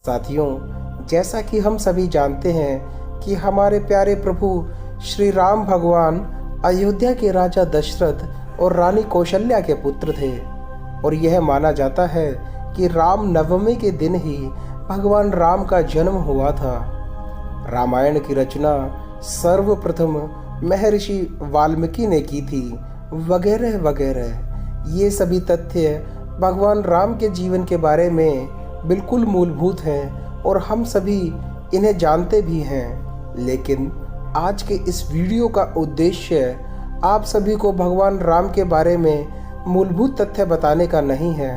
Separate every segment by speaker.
Speaker 1: साथियों, जैसा कि हम सभी जानते हैं कि हमारे प्यारे प्रभु श्री राम भगवान अयोध्या के राजा दशरथ और रानी कौशल्या के पुत्र थे और यह माना जाता है कि राम नवमी के दिन ही भगवान राम का जन्म हुआ था। रामायण की रचना सर्वप्रथम महर्षि वाल्मीकि ने की थी, वगैरह वगैरह। ये सभी तथ्य भगवान राम के जीवन के बारे में बिल्कुल मूलभूत हैं और हम सभी इन्हें जानते भी हैं। लेकिन आज के इस वीडियो का उद्देश्य आप सभी को भगवान राम के बारे में मूलभूत तथ्य बताने का नहीं है,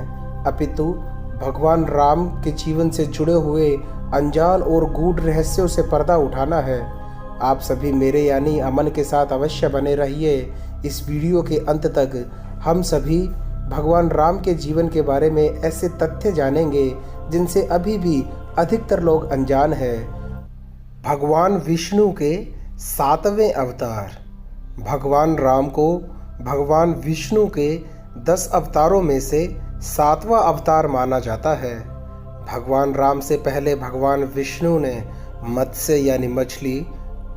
Speaker 1: अपितु भगवान राम के जीवन से जुड़े हुए अनजान और गूढ़ रहस्यों से पर्दा उठाना है। आप सभी मेरे यानी अमन के साथ अवश्य बने रहिए। इस वीडियो के अंत तक हम सभी भगवान राम के जीवन के बारे में ऐसे तथ्य जानेंगे जिनसे अभी भी अधिकतर लोग अनजान हैं। भगवान विष्णु के 7वें अवतार। भगवान राम को भगवान विष्णु के 10 अवतारों में से 7वां अवतार माना जाता है। भगवान राम से पहले भगवान विष्णु ने मत्स्य यानी मछली,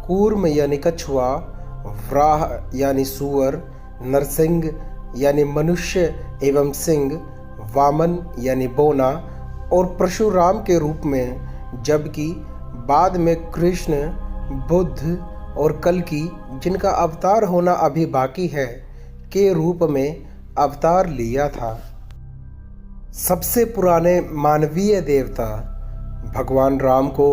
Speaker 1: कूर्म यानी कछुआ, वराह यानी सूअर, नरसिंह यानी मनुष्य एवं सिंह, वामन यानी बोना और परशुराम के रूप में, जबकि बाद में कृष्ण, बुद्ध और कल्कि, जिनका अवतार होना अभी बाकी है, के रूप में अवतार लिया था। सबसे पुराने मानवीय देवता। भगवान राम को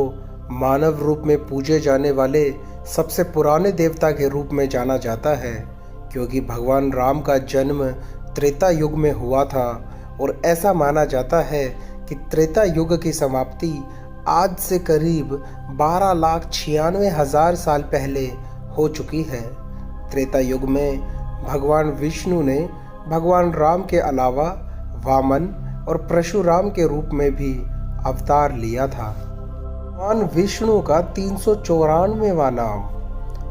Speaker 1: मानव रूप में पूजे जाने वाले सबसे पुराने देवता के रूप में जाना जाता है, क्योंकि भगवान राम का जन्म त्रेता युग में हुआ था और ऐसा माना जाता है कि त्रेता युग की समाप्ति आज से करीब 12,96,000 साल पहले हो चुकी है। त्रेता युग में भगवान विष्णु ने भगवान राम के अलावा वामन और परशुराम के रूप में भी अवतार लिया था। भगवान विष्णु का 394वां नाम।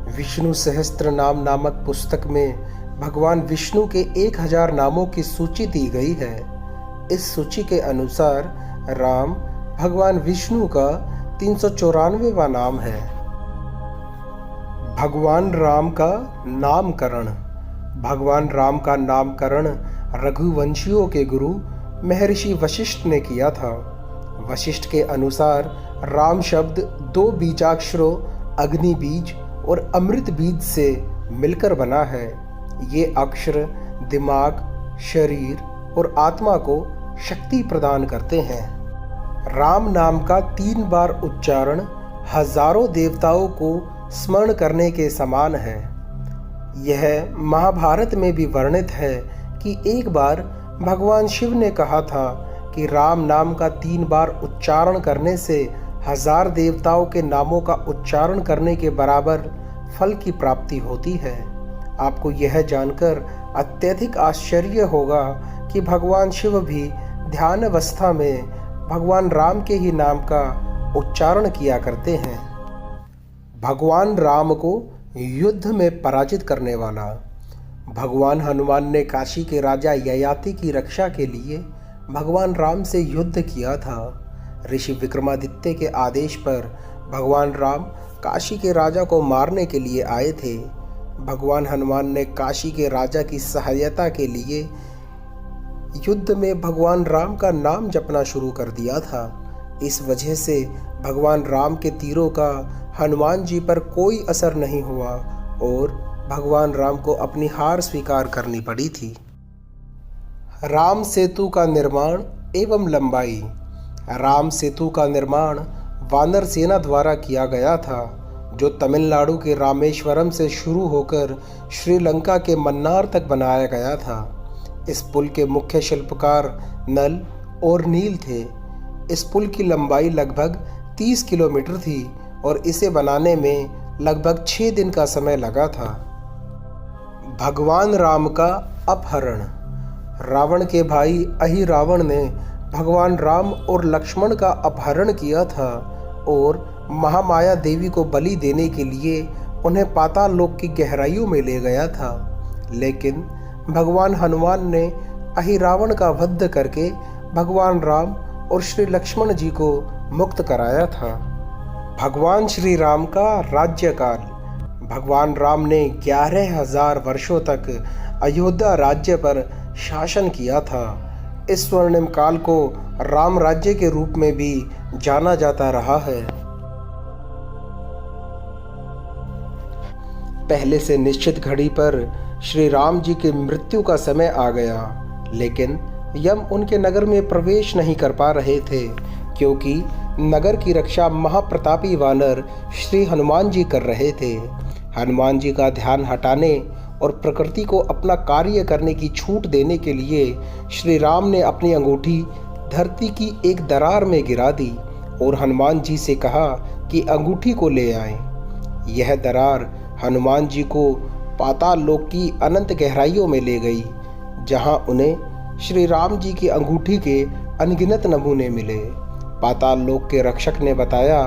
Speaker 1: विष्णु सहस्त्र नाम नामक पुस्तक में भगवान विष्णु के 1000 नामों की सूची दी गई है। इस सूची के अनुसार राम भगवान विष्णु का 394वां नाम है। भगवान राम का नामकरण। भगवान राम का नामकरण रघुवंशियों के गुरु महर्षि वशिष्ठ ने किया था। वशिष्ठ के अनुसार राम शब्द 2 बीजाक्षरों अग्नि बीज और अमृत बीज से मिलकर बना है। ये अक्षर दिमाग, शरीर और आत्मा को शक्ति प्रदान करते हैं। राम नाम का 3 बार उच्चारण हजारों देवताओं को स्मरण करने के समान है। यह महाभारत में भी वर्णित है कि एक बार भगवान शिव ने कहा था कि राम नाम का 3 बार उच्चारण करने से 1000 देवताओं के नामों का उच्चारण करने के बराबर फल की प्राप्ति होती है। आपको यह जानकर अत्यधिक आश्चर्य होगा कि भगवान शिव भी ध्यान अवस्था में भगवान राम के ही नाम का उच्चारण किया करते हैं। भगवान राम को युद्ध में पराजित करने वाला। भगवान हनुमान ने काशी के राजा ययाति की रक्षा के लिए भगवान राम से युद्ध किया था। ऋषि विक्रमादित्य के आदेश पर भगवान राम काशी के राजा को मारने के लिए आए थे। भगवान हनुमान ने काशी के राजा की सहायता के लिए युद्ध में भगवान राम का नाम जपना शुरू कर दिया था। इस वजह से भगवान राम के तीरों का हनुमान जी पर कोई असर नहीं हुआ और भगवान राम को अपनी हार स्वीकार करनी पड़ी थी। राम सेतु का निर्माण एवं लंबाई। राम सेतु का निर्माण वानर सेना द्वारा किया गया था, जो तमिलनाडु के रामेश्वरम से शुरू होकर श्रीलंका के मन्नार तक बनाया गया था। इस पुल के मुख्य शिल्पकार नल और नील थे। इस पुल की लंबाई लगभग 30 किलोमीटर थी और इसे बनाने में लगभग 6 दिन का समय लगा था। भगवान राम का अपहरण। रावण के भाई अहिरावण ने भगवान राम और लक्ष्मण का अपहरण किया था और महामाया देवी को बलि देने के लिए उन्हें पाताल लोक की गहराइयों में ले गया था। लेकिन भगवान हनुमान ने अहिरावण का वध करके भगवान राम और श्री लक्ष्मण जी को मुक्त कराया था। भगवान श्री राम का राज्यकाल। भगवान राम ने 11,000 वर्षों तक अयोध्या राज्य पर शासन किया था। इस स्वर्णिम काल को राम राज्य के रूप में भी जाना जाता रहा है। पहले से निश्चित घड़ी पर श्री राम जी की मृत्यु का समय आ गया, लेकिन यम उनके नगर में प्रवेश नहीं कर पा रहे थे, क्योंकि नगर की रक्षा महाप्रतापी वानर श्री हनुमान जी कर रहे थे। हनुमान जी का ध्यान हटाने और प्रकृति को अपना कार्य करने की छूट देने के लिए श्री राम ने अपनी अंगूठी धरती की एक दरार में गिरा दी और हनुमान जी से कहा कि अंगूठी को ले आएं। यह दरार हनुमान जी को पाताल लोक की अनंत गहराइयों में ले गई, जहां उन्हें श्री राम जी की अंगूठी के अनगिनत नमूने मिले। पाताल लोक के रक्षक ने बताया,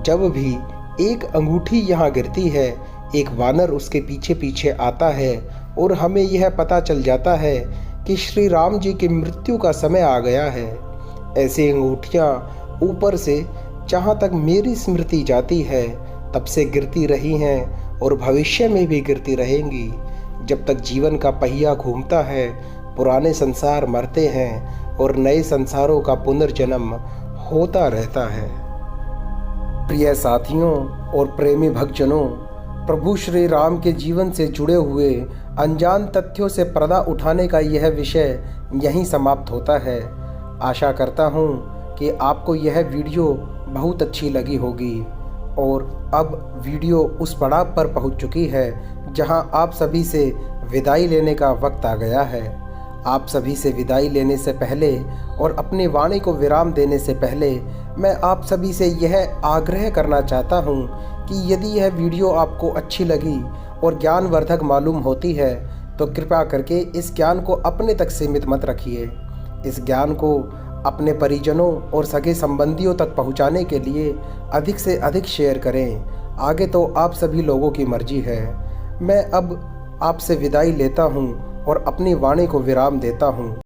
Speaker 1: जब भी एक अंगूठी यहाँ गिरती है, एक वानर उसके पीछे पीछे आता है और हमें यह पता चल जाता है कि श्री राम जी की मृत्यु का समय आ गया है। ऐसी अंगूठियाँ ऊपर से जहाँ तक मेरी स्मृति जाती है तब से गिरती रही हैं और भविष्य में भी गिरती रहेंगी। जब तक जीवन का पहिया घूमता है, पुराने संसार मरते हैं और नए संसारों का पुनर्जन्म होता रहता है। प्रिय साथियों और प्रेमी भक्तजनों, प्रभु श्री राम के जीवन से जुड़े हुए अनजान तथ्यों से पर्दा उठाने का यह विषय यहीं समाप्त होता है। आशा करता हूँ कि आपको यह वीडियो बहुत अच्छी लगी होगी और अब वीडियो उस पड़ाव पर पहुँच चुकी है जहाँ आप सभी से विदाई लेने का वक्त आ गया है। आप सभी से विदाई लेने से पहले और अपनी वाणी को विराम देने से पहले मैं आप सभी से यह आग्रह करना चाहता हूँ कि यदि यह वीडियो आपको अच्छी लगी और ज्ञानवर्धक मालूम होती है तो कृपया करके इस ज्ञान को अपने तक सीमित मत रखिए। इस ज्ञान को अपने परिजनों और सगे संबंधियों तक पहुँचाने के लिए अधिक से अधिक शेयर करें। आगे तो आप सभी लोगों की मर्जी है। मैं अब आपसे विदाई लेता हूँ और अपनी वाणी को विराम देता हूँ।